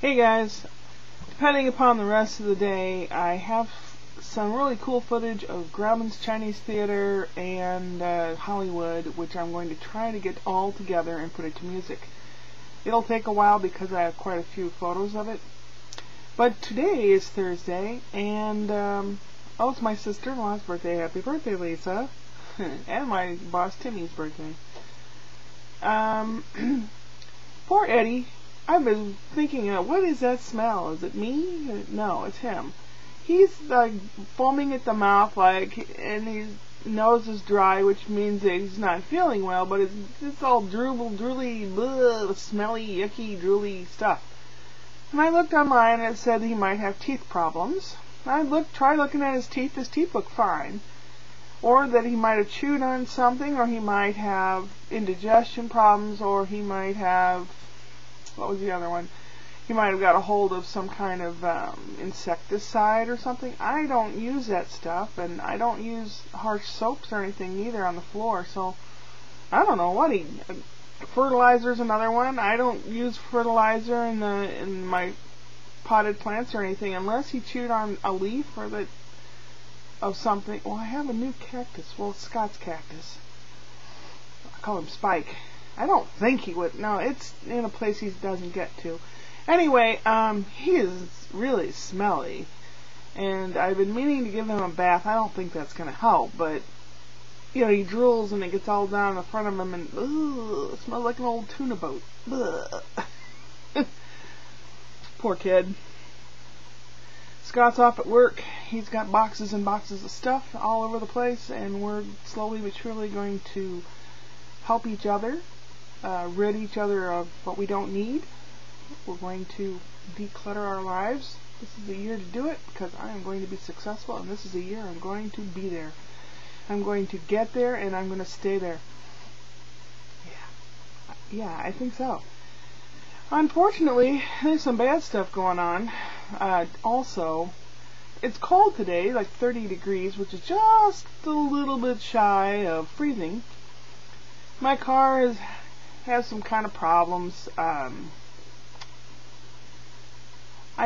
Hey guys, depending upon the rest of the day, I have some really cool footage of Grauman's Chinese Theater and Hollywood, which I'm going to try to get all together and put it to music. It'll take a while because I have quite a few photos of it. But today is Thursday, and it's my sister-in-law's birthday. Happy birthday, Lisa. And my boss Timmy's birthday. Poor Eddie. I've been thinking, what is that smell? Is it me? No, it's him. He's like foaming at the mouth, and his nose is dry, which means that he's not feeling well. But it's all drooly, bleh, smelly, yucky, drooly stuff. And I looked online, and it said he might have teeth problems. I tried looking at his teeth. His teeth look fine. Or that he might have chewed on something, or he might have indigestion problems, or he might have, what was the other one? He might have got a hold of some kind of insecticide or something. I don't use that stuff, and I don't use harsh soaps or anything either on the floor, so I don't know what fertilizer's another one. I don't use fertilizer in my potted plants or anything unless he chewed on a leaf of something. Well, I have a new cactus. Well, it's Scott's cactus. I call him Spike. I don't think he would. No, it's in a place he doesn't get to. Anyway, he is really smelly, and I've been meaning to give him a bath. I don't think that's going to help, but he drools and it gets all down the front of him, and it smells like an old tuna boat. Poor kid. Scott's off at work. He's got boxes and boxes of stuff all over the place, and we're slowly but surely going to help each other, rid each other of what we don't need. We're going to declutter our lives. This is the year to do it because I am going to be successful, and this is the year I'm going to be there. I'm going to get there, and I'm going to stay there. Yeah, I think so. Unfortunately, there's some bad stuff going on. Also, it's cold today, like 30 degrees, which is just a little bit shy of freezing. My car has some kind of problems. I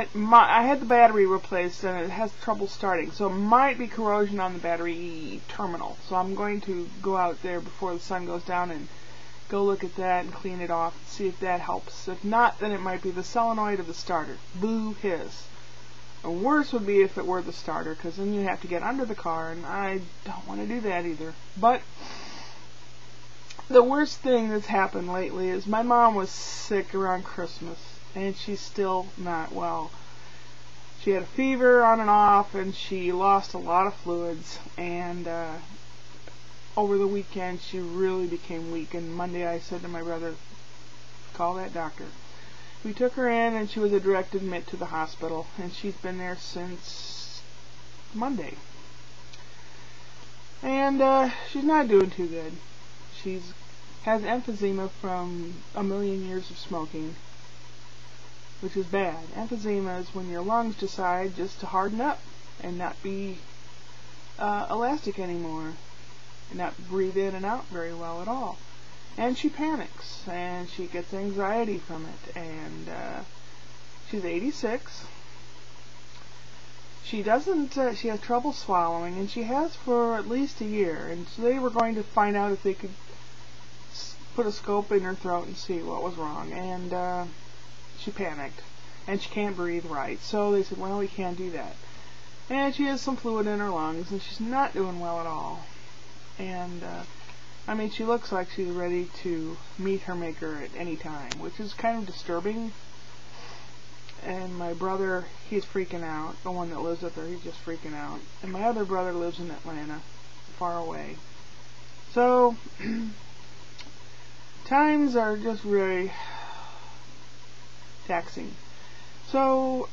had the battery replaced, and it has trouble starting, so it might be corrosion on the battery terminal. So I'm going to go out there before the sun goes down and go look at that and clean it off and see if that helps. If not, then it might be the solenoid of the starter. Boo hiss. And worse would be if it were the starter, because then you have to get under the car, and I don't want to do that either. But the worst thing that's happened lately is my mom was sick around Christmas, and she's still not well. She had a fever on and off, and she lost a lot of fluids, and over the weekend she really became weak, and Monday I said to my brother, call that doctor. We took her in, and she was a direct admit to the hospital, and she's been there since Monday. And she's not doing too good. She has emphysema from a million years of smoking, which is bad. Emphysema is when your lungs decide just to harden up and not be elastic anymore, and not breathe in and out very well at all. And she panics, and she gets anxiety from it, and she's 86. She has trouble swallowing, and she has for at least a year, and so they were going to find out if they could put a scope in her throat and see what was wrong, and she panicked, and she can't breathe right, so they said, well, we can't do that. And she has some fluid in her lungs, and she's not doing well at all. And she looks like she's ready to meet her maker at any time, which is kind of disturbing. And my brother, he's freaking out. The one that lives with her, he's just freaking out. And my other brother lives in Atlanta, far away. So times are just really taxing. So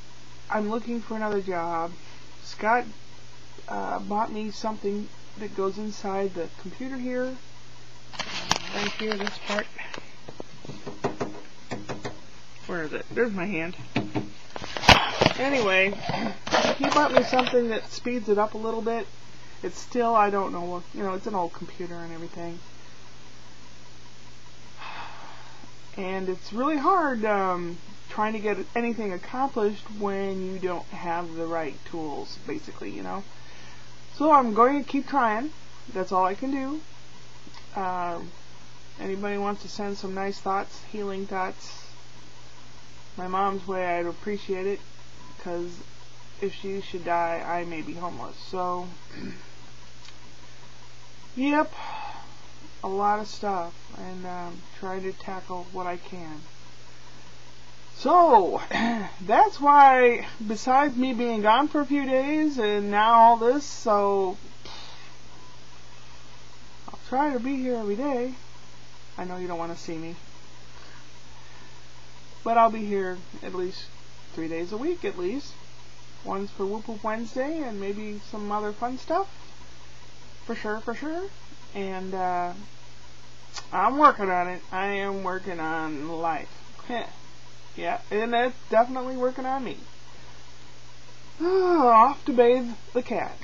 I'm looking for another job. Scott bought me something that goes inside the computer here. Right here, this part. Where is it? There's my hand. Anyway, he bought me something that speeds it up a little bit. It's still, I don't know, it's an old computer and everything. And it's really hard trying to get anything accomplished when you don't have the right tools, basically, you know. So I'm going to keep trying. That's all I can do. Anybody wants to send some nice thoughts, healing thoughts, my mom's way, I'd appreciate it, because if she should die, I may be homeless. So, yep, a lot of stuff, and trying to tackle what I can. So, that's why, besides me being gone for a few days, and now all this, so I'll try to be here every day. I know you don't want to see me, but I'll be here at least 3 days a week, at least. One's for Whoop Whoop Wednesday, and maybe some other fun stuff. For sure, for sure. And, I'm working on it. I am working on life. Yeah, and it's definitely working on me. Off to bathe the cat.